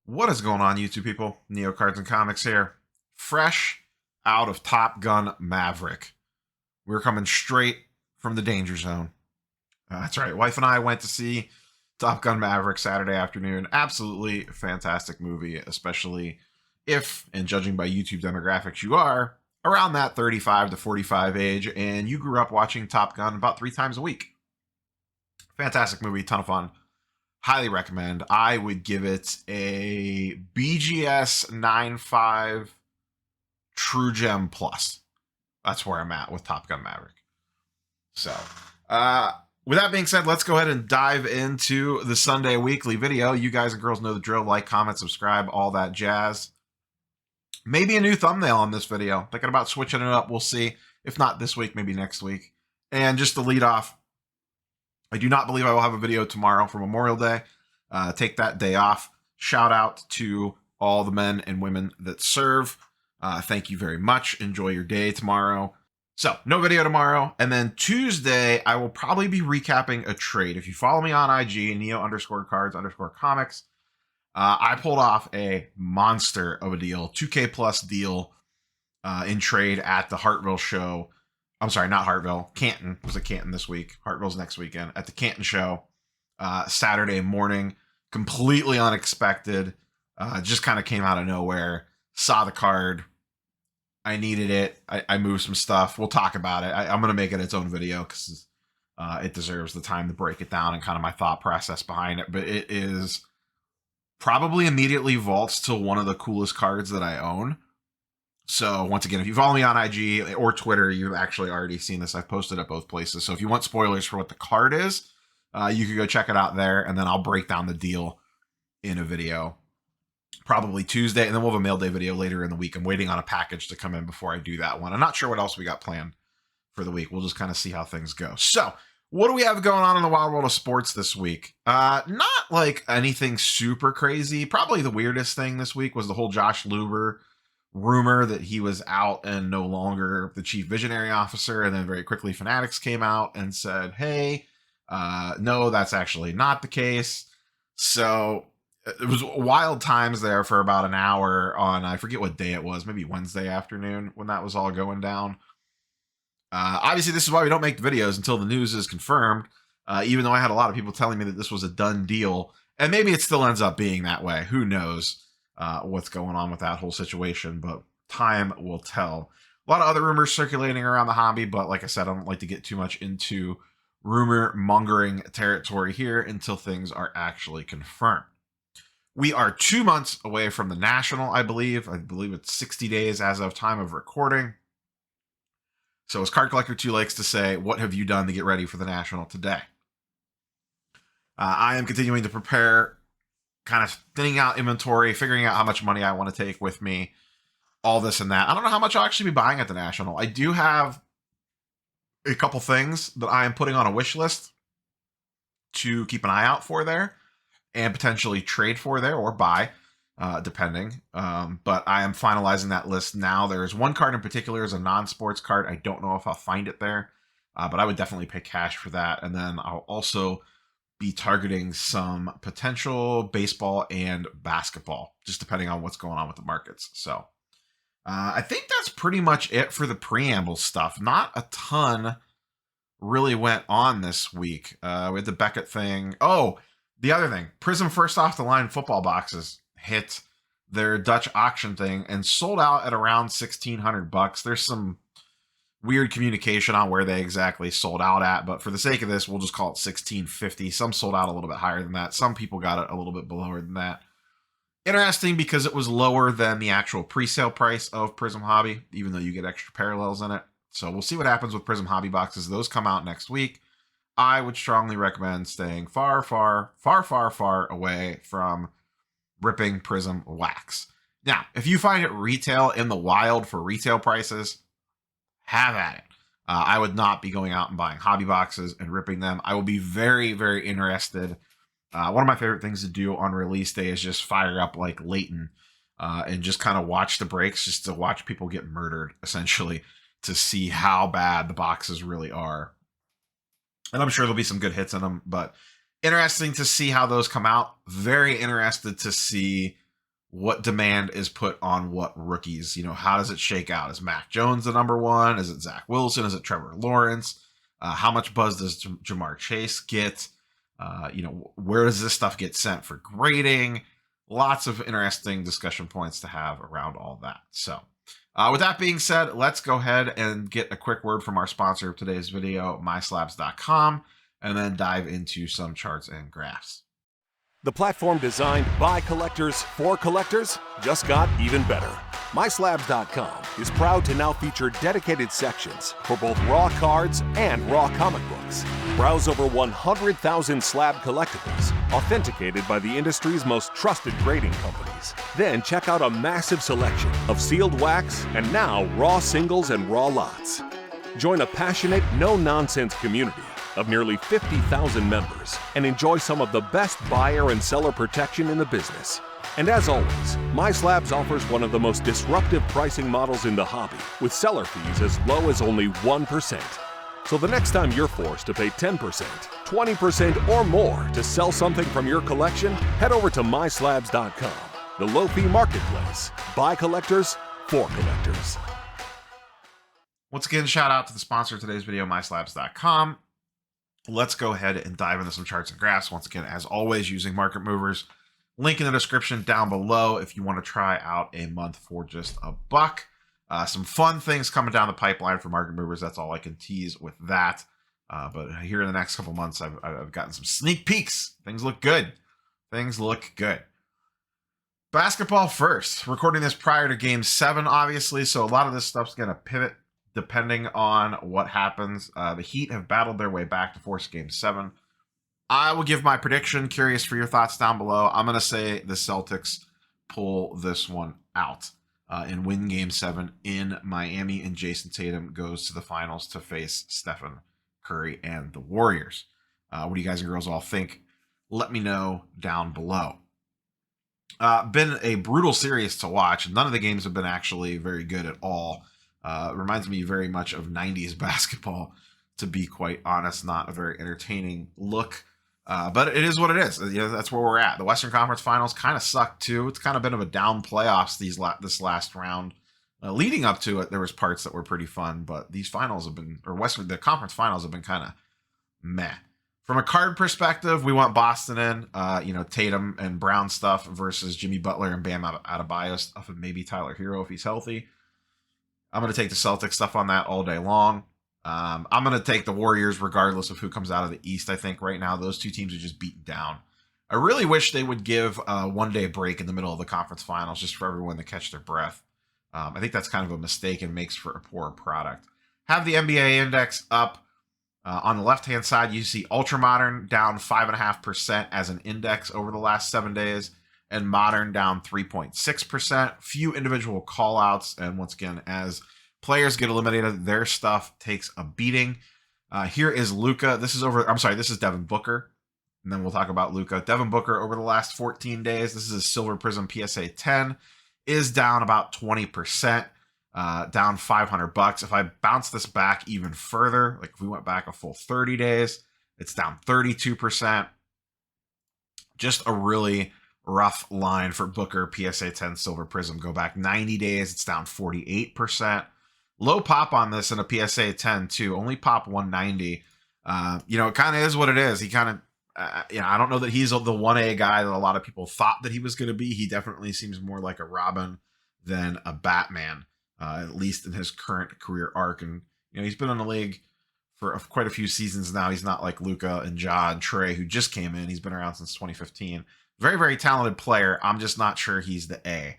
What is going on, YouTube people? Neo Cards and Comics here. Fresh out of Top Gun Maverick. We're coming straight from the danger zone. That's right. Wife and I went to see Top Gun Maverick Saturday afternoon. Absolutely fantastic movie, especially if, and judging by YouTube demographics, you are around that 35 to 45 age and you grew up watching Top Gun about 3 times a week. Fantastic movie, ton of fun. Highly recommend. I would give it a BGS 9.5 True Gem Plus. That's where I'm at with Top Gun Maverick. So, with that being said, let's go ahead and dive into the Sunday Weekly video. You guys and girls know the drill. Like, comment, subscribe, all that jazz. Maybe a new thumbnail on this video. Thinking about switching it up. We'll see. If not this week, maybe next week. And just to lead off, I do not believe I will have a video tomorrow for Memorial Day. Take that day off. Shout out to all the men and women that serve. Thank you very much. Enjoy your day tomorrow. So, no video tomorrow. And then Tuesday, I will probably be recapping a trade. If you follow me on IG, Neo_cards_comics, I pulled off a monster of a deal, 2K plus deal in trade at the Hartville show. I'm sorry, not Hartville. Canton. It was at Canton this week. Hartville's next weekend. At the Canton show, Saturday morning. Completely unexpected. Just kind of came out of nowhere. Saw the card. I needed it. I moved some stuff. We'll talk about it. I'm going to make it its own video because it deserves the time to break it down and kind of my thought process behind it. But it is probably immediately vaults to one of the coolest cards that I own. So once again, if you follow me on IG or Twitter, you've actually already seen this. I've posted at both places. So if you want spoilers for what the card is, you can go check it out there, and then I'll break down the deal in a video probably Tuesday, and then we'll have a mail day video later in the week. I'm waiting on a package to come in before I do that one. I'm not sure what else we got planned for the week. We'll just kind of see how things go. So what do we have going on in the wild world of sports this week? Not like anything super crazy. Probably the weirdest thing this week was the whole Josh Luber rumor that he was out and no longer the chief visionary officer. And then very quickly Fanatics came out and said, hey, no, that's actually not the case. So it was wild times there for about an hour on, I forget what day it was, maybe Wednesday afternoon when that was all going down. Obviously, this is why we don't make videos until the news is confirmed, even though I had a lot of people telling me that this was a done deal. And maybe it still ends up being that way. Who knows what's going on with that whole situation, but time will tell. A lot of other rumors circulating around the hobby, but like I said, I don't like to get too much into rumor mongering territory here until things are actually confirmed. We are 2 months away from the National, I believe. I believe it's 60 days as of time of recording. So as Card Collector 2 likes to say, what have you done to get ready for the National today? I am continuing to prepare, kind of thinning out inventory, figuring out how much money I want to take with me, all this and that. I don't know how much I'll actually be buying at the National. I do have a couple things that I am putting on a wish list to keep an eye out for there and potentially trade for there or buy, depending. But I am finalizing that list now. There's one card in particular is a non-sports card. I don't know if I'll find it there, but I would definitely pay cash for that. And then I'll also be targeting some potential baseball and basketball, just depending on what's going on with the markets. So I think that's pretty much it for the preamble stuff. Not a ton really went on this week. We had the Beckett thing. Oh, the other thing, Prizm first off the line football boxes hit their Dutch auction thing and sold out at around $1,600. There's some weird communication on where they exactly sold out at, but for the sake of this, we'll just call it $1,650. Some sold out a little bit higher than that. Some people got it a little bit lower than that. Interesting because it was lower than the actual pre-sale price of Prizm Hobby, even though you get extra parallels in it. So we'll see what happens with Prizm Hobby boxes. Those come out next week. I would strongly recommend staying far away from ripping Prizm wax. Now, if you find it retail in the wild for retail prices, have at it. I would not be going out and buying hobby boxes and ripping them. I will be very, very interested. One of my favorite things to do on release day is just fire up like Leighton and just kind of watch the breaks, just to watch people get murdered, essentially, to see how bad the boxes really are. And I'm sure there'll be some good hits in them, but interesting to see how those come out. Very interested to see what demand is put on what rookies. How does it shake out? Is Mac Jones the number one? Is it Zach Wilson? Is it Trevor Lawrence? How much buzz does Jamar Chase get? Where does this stuff get sent for grading? Lots of interesting discussion points to have around all that. So with that being said, let's go ahead and get a quick word from our sponsor of today's video, MySlabs.com, and then dive into some charts and graphs. The platform designed by collectors for collectors just got even better. MySlabs.com is proud to now feature dedicated sections for both raw cards and raw comic books. Browse over 100,000 slab collectibles, authenticated by the industry's most trusted grading companies. Then check out a massive selection of sealed wax and now raw singles and raw lots. Join a passionate, no-nonsense community of nearly 50,000 members and enjoy some of the best buyer and seller protection in the business. And as always, MySlabs offers one of the most disruptive pricing models in the hobby, with seller fees as low as only 1%. So the next time you're forced to pay 10%, 20%, or more to sell something from your collection, head over to MySlabs.com, the low-fee marketplace by collectors for collectors. Once again, shout out to the sponsor of today's video, MySlabs.com. Let's go ahead and dive into some charts and graphs. Once again, as always, using market movers. Link in the description down below if you want to try out a month for just $1. Some fun things coming down the pipeline for market movers. That's all I can tease with that. But here in the next couple months, I've gotten some sneak peeks. Things look good. Things look good. Basketball first. Recording this prior to Game 7, obviously, so a lot of this stuff's going to pivot depending on what happens. The Heat have battled their way back to force Game 7. I will give my prediction. Curious for your thoughts down below. I'm going to say the Celtics pull this one out and win Game 7 in Miami, and Jason Tatum goes to the finals to face Stephen Curry and the Warriors. What do you guys and girls all think? Let me know down below. Been a brutal series to watch. None of the games have been actually very good at all. Reminds me very much of 90s basketball, to be quite honest. Not a very entertaining look, but it is what it is. That's where we're at. The Western Conference Finals kind of sucked too. It's kind of been of a down playoffs this last round. Leading up to it, there was parts that were pretty fun, but these finals have been, the conference finals have been kind of meh. From a card perspective, we want Boston in, Tatum and Brown stuff versus Jimmy Butler and Bam Adebayo stuff, and maybe Tyler Hero if he's healthy. I'm going to take the Celtics stuff on that all day long. I'm going to take the Warriors regardless of who comes out of the East. I think right now those two teams are just beaten down. I really wish they would give a one-day break in the middle of the conference finals just for everyone to catch their breath. I think that's kind of a mistake and makes for a poor product. Have the NBA index up. On the left-hand side, you see Ultramodern down 5.5% as an index over the last 7 days, and Modern down 3.6%. Few individual callouts, and once again, as players get eliminated, their stuff takes a beating. Here is Luka. This is Devin Booker, and then we'll talk about Luka. Devin Booker over the last 14 days, this is his Silver Prizm PSA 10, is down about 20%, down $500. If I bounce this back even further, like if we went back a full 30 days, it's down 32%. Just a really rough line for Booker PSA 10 Silver Prizm. Go back 90 days, it's down 48%. Low pop on this in a PSA 10 too, only pop 190. It kind of is what it is. He kind of, I don't know that he's the 1A guy that a lot of people thought that he was going to be. He definitely seems more like a Robin than a Batman, at least in his current career arc. And, he's been in the league for quite a few seasons now. He's not like Luka and Ja and Trey, who just came in. He's been around since 2015. Very, very talented player. I'm just not sure he's the A.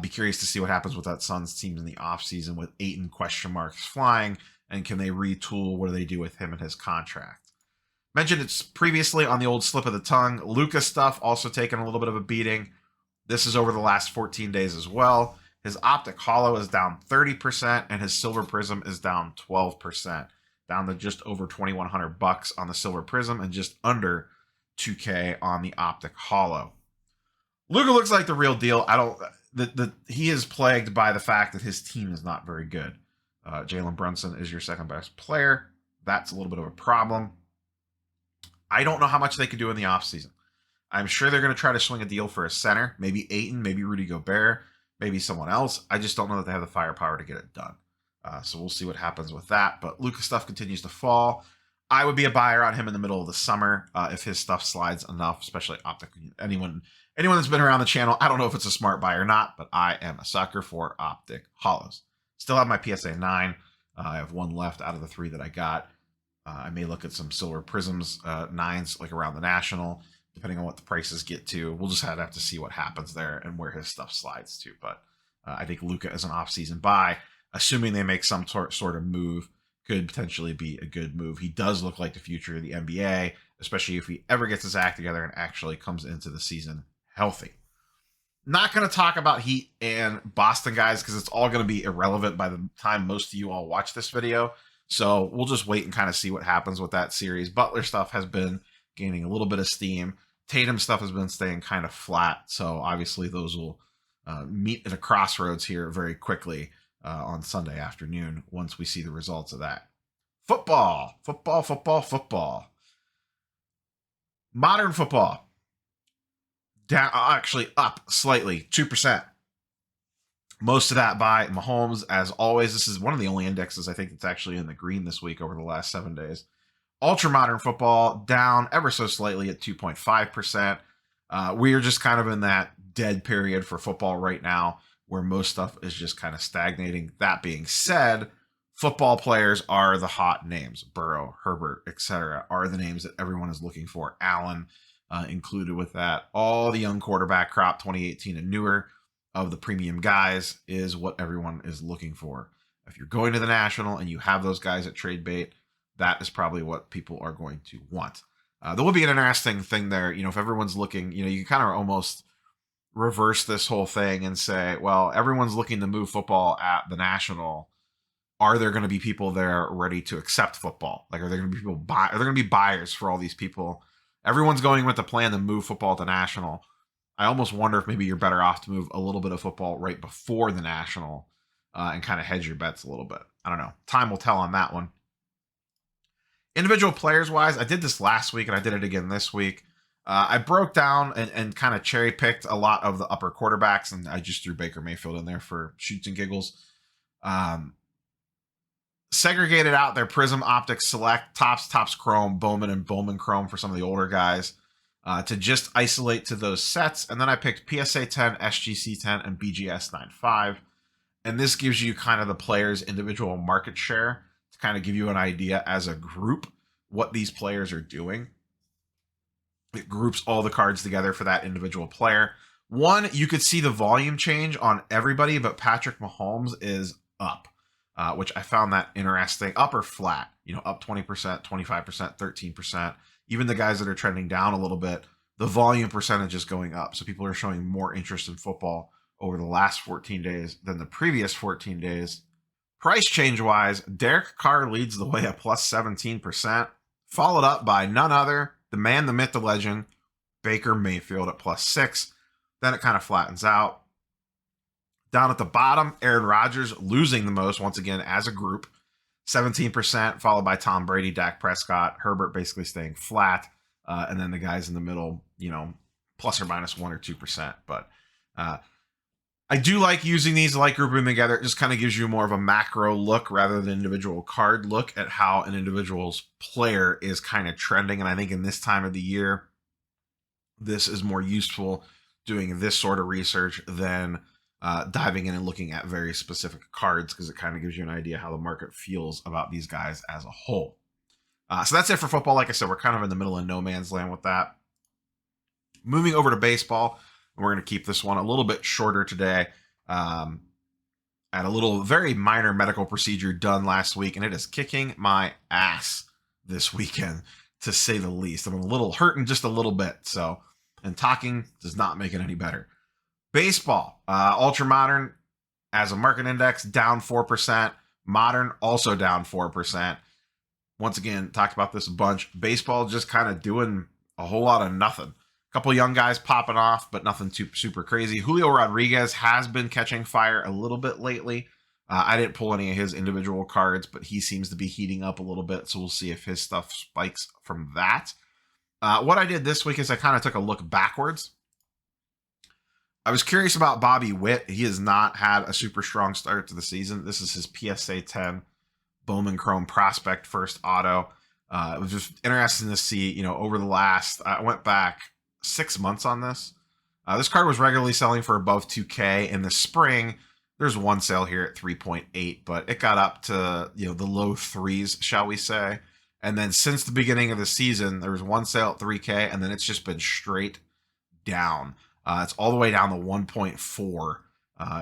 Be curious to see what happens with that Suns team in the offseason with Ayton question marks flying, and can they retool? What do they do with him and his contract? Mentioned it's previously on the old slip of the tongue. Luka stuff also taking a little bit of a beating. This is over the last 14 days as well. His Optic Hollow is down 30%, and his Silver Prizm is down 12%, down to just over $2,100 on the Silver Prizm and just under $2K on the Optic Hollow. Luka looks like the real deal. He is plagued by the fact that his team is not very good. Jalen Brunson is your second best player. That's a little bit of a problem. I don't know how much they could do in the offseason. I'm sure they're going to try to swing a deal for a center, maybe Ayton, maybe Rudy Gobert, maybe someone else. I just don't know that they have the firepower to get it done. So we'll see what happens with that. But Luka stuff continues to fall. I would be a buyer on him in the middle of the summer if his stuff slides enough, especially optic. Anyone that's been around the channel, I don't know if it's a smart buy or not, but I am a sucker for optic hollows. Still have my PSA 9. I have one left out of the 3 that I got. I may look at some silver Prizms 9s like around the National, depending on what the prices get to. We'll just have to see what happens there and where his stuff slides to. But I think Luka is an off-season buy, assuming they make some sort of move. Could potentially be a good move. He does look like the future of the NBA, especially if he ever gets his act together and actually comes into the season healthy. Not going to talk about Heat and Boston guys because it's all going to be irrelevant by the time most of you all watch this video. So we'll just wait and kind of see what happens with that series. Butler stuff has been gaining a little bit of steam. Tatum stuff has been staying kind of flat. So obviously those will meet at a crossroads here very quickly on Sunday afternoon once we see the results of that. Football. Modern football. Down, actually up slightly, 2%. Most of that by Mahomes, as always. This is one of the only indexes I think that's actually in the green this week over the last 7 days. Ultra modern football down ever so slightly at 2.5%. We are just kind of in that dead period for football right now where most stuff is just kind of stagnating. That being said, football players are the hot names. Burrow, Herbert, etc. are the names that everyone is looking for. Allen included with that. All the young quarterback crop, 2018 and newer, of the premium guys is what everyone is looking for. If you're going to the National and you have those guys at trade bait, that is probably what people are going to want. There will be an interesting thing there. If everyone's looking, you kind of almost reverse this whole thing and say, well, everyone's looking to move football at the National. Are there going to be people there ready to accept football? Like, are there going to be people are there going to be buyers for all these people? Everyone's going with the plan to move football at the National. I almost wonder if maybe you're better off to move a little bit of football right before the National and kind of hedge your bets a little bit. I don't know. Time will tell on that one. Individual players wise, I did this last week and I did it again this week. I broke down and kind of cherry picked a lot of the upper quarterbacks, and I just threw Baker Mayfield in there for shoots and giggles. Segregated out their Prizm Optics Select, Topps Chrome, Bowman, and Bowman Chrome for some of the older guys to just isolate to those sets. And then I picked PSA 10, SGC 10, and BGS 9.5. And this gives you kind of the player's individual market share to kind of give you an idea as a group what these players are doing. It groups all the cards together for that individual player. One, you could see the volume change on everybody, but Patrick Mahomes is up, which I found that interesting. Up or flat, up 20%, 25%, 13%. Even the guys that are trending down a little bit, the volume percentage is going up. So people are showing more interest in football over the last 14 days than the previous 14 days. Price change wise, Derek Carr leads the way at plus 17%, followed up by none other, the man, the myth, the legend, Baker Mayfield at plus 6. Then it kind of flattens out. Down at the bottom, Aaron Rodgers losing the most once again as a group, 17%, followed by Tom Brady, Dak Prescott, Herbert basically staying flat, and then the guys in the middle, plus or minus 1 or 2%. But I do like using these, I like grouping them together. It just kind of gives you more of a macro look rather than individual card look at how an individual's player is kind of trending. And I think in this time of the year, this is more useful doing this sort of research than diving in and looking at very specific cards, because it kind of gives you an idea how the market feels about these guys as a whole. So that's it for football. Like I said, we're kind of in the middle of no man's land with that. Moving over to baseball, and we're going to keep this one a little bit shorter today. At a little very minor medical procedure done last week, and it is kicking my ass this weekend, to say the least. I'm a little hurting just a little bit, so, and talking does not make it any better. Baseball, ultra modern as a market index down 4%. Modern also down 4%. Once again, talked about this a bunch. Baseball just kind of doing a whole lot of nothing. A couple young guys popping off, but nothing too super crazy. Julio Rodriguez has been catching fire a little bit lately. I didn't pull any of his individual cards, but he seems to be heating up a little bit, so we'll see if his stuff spikes from that. What I did this week is I kind of took a look backwards. I was curious about Bobby Witt. He has not had a super strong start to the season. This is his PSA 10 Bowman Chrome Prospect first auto. It was just interesting to see, over the last, I went back 6 months on this. This card was regularly selling for above 2K. In the spring, there's one sale here at 3.8, but it got up to, the low threes, shall we say. And then since the beginning of the season, there was one sale at 3K, and then it's just been straight down. It's all the way down to 1.4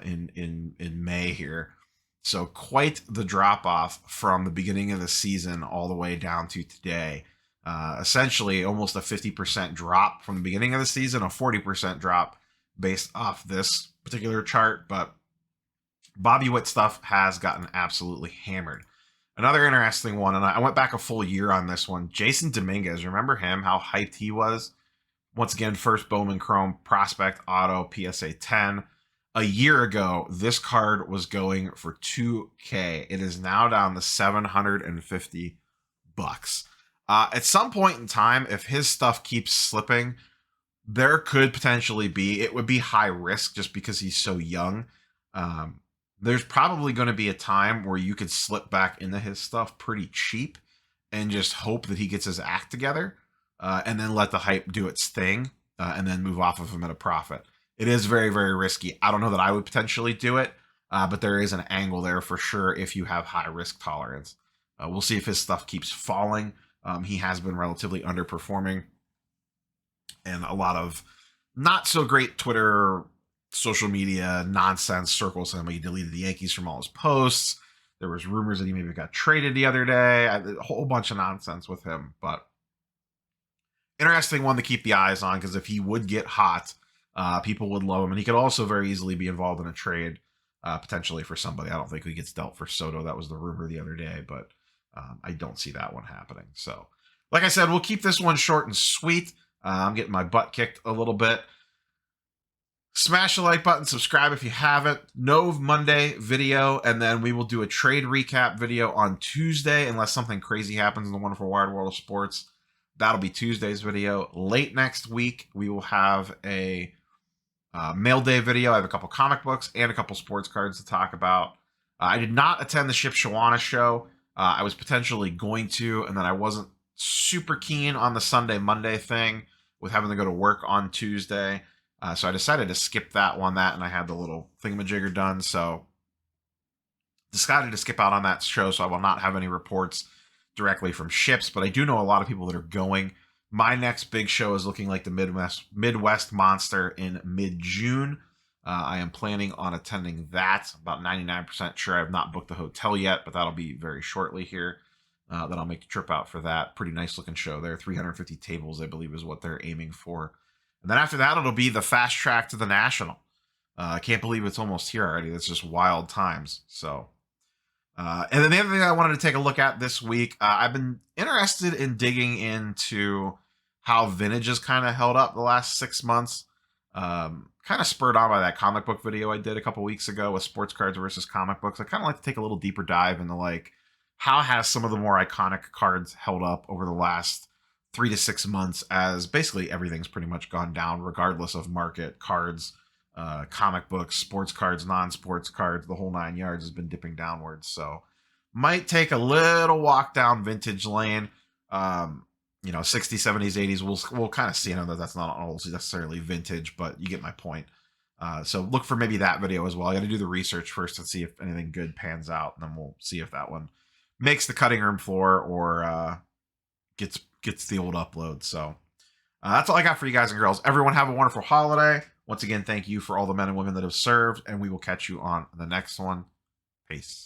in May here. So quite the drop off from the beginning of the season all the way down to today. Essentially almost a 50% drop from the beginning of the season, a 40% drop based off this particular chart. But Bobby Witt stuff has gotten absolutely hammered. Another interesting one, and I went back a full year on this one. Jason Dominguez, remember him, how hyped he was? Once again, first Bowman Chrome Prospect Auto PSA 10. A year ago, this card was going for 2K. It is now down to $750. At some point in time, if his stuff keeps slipping, there could potentially be, it would be high risk just because he's so young. There's probably going to be a time where you could slip back into his stuff pretty cheap and just hope that he gets his act together, and then let the hype do its thing, and then move off of him at a profit. It is very, very risky. I don't know that I would potentially do it, but there is an angle there for sure if you have high risk tolerance. We'll see if his stuff keeps falling. He has been relatively underperforming, and a lot of not so great Twitter, social media nonsense circles him. He deleted the Yankees from all his posts. There was rumors that he maybe got traded the other day. A whole bunch of nonsense with him, but interesting one to keep the eyes on, because if he would get hot, people would love him, and he could also very easily be involved in a trade, potentially for somebody. I don't think he gets dealt for Soto. That was the rumor the other day, but I don't see that one happening. So, like I said, we'll keep this one short and sweet. I'm getting my butt kicked a little bit. Smash the like button, subscribe if you haven't. Nove Monday video, and then we will do a trade recap video on Tuesday, unless something crazy happens in the wonderful wide world of sports. That'll be Tuesday's video. Late next week, we will have a mail day video. I have a couple comic books and a couple sports cards to talk about. I did not attend the Ship Shawana show. I was potentially going to, and then I wasn't super keen on the Sunday Monday thing with having to go to work on Tuesday. So I decided to skip that one, and I had the little thingamajigger done. So decided to skip out on that show, so I will not have any reports directly from ships, but I do know a lot of people that are going. My next big show is looking like the Midwest Monster in mid-June. I am planning on attending that. About 99% sure. I have not booked the hotel yet, but that'll be very shortly here. Then I'll make the trip out for that. Pretty nice looking show there. 350 tables, I believe, is what they're aiming for. And then after that, it'll be the fast track to the National. I can't believe it's almost here already. That's just wild times. So, and then the other thing I wanted to take a look at this week, I've been interested in digging into how vintage has kind of held up the last 6 months. Kind of spurred on by that comic book video I did a couple weeks ago with sports cards versus comic books. I kind of like to take a little deeper dive into like how has some of the more iconic cards held up over the last 3 to 6 months, as basically everything's pretty much gone down regardless of market. Cards, comic books, sports cards, non-sports cards, the whole 9 yards has been dipping downwards. So might take a little walk down vintage lane. 60s, 70s, 80s, we'll kind of see. I know that that's not all necessarily vintage, but you get my point. So look for maybe that video as well. I got to do the research first to see if anything good pans out, and then we'll see if that one makes the cutting room floor or gets the old upload. So that's all I got for you guys and girls. Everyone have a wonderful holiday. Once again, thank you for all the men and women that have served, and we will catch you on the next one. Peace.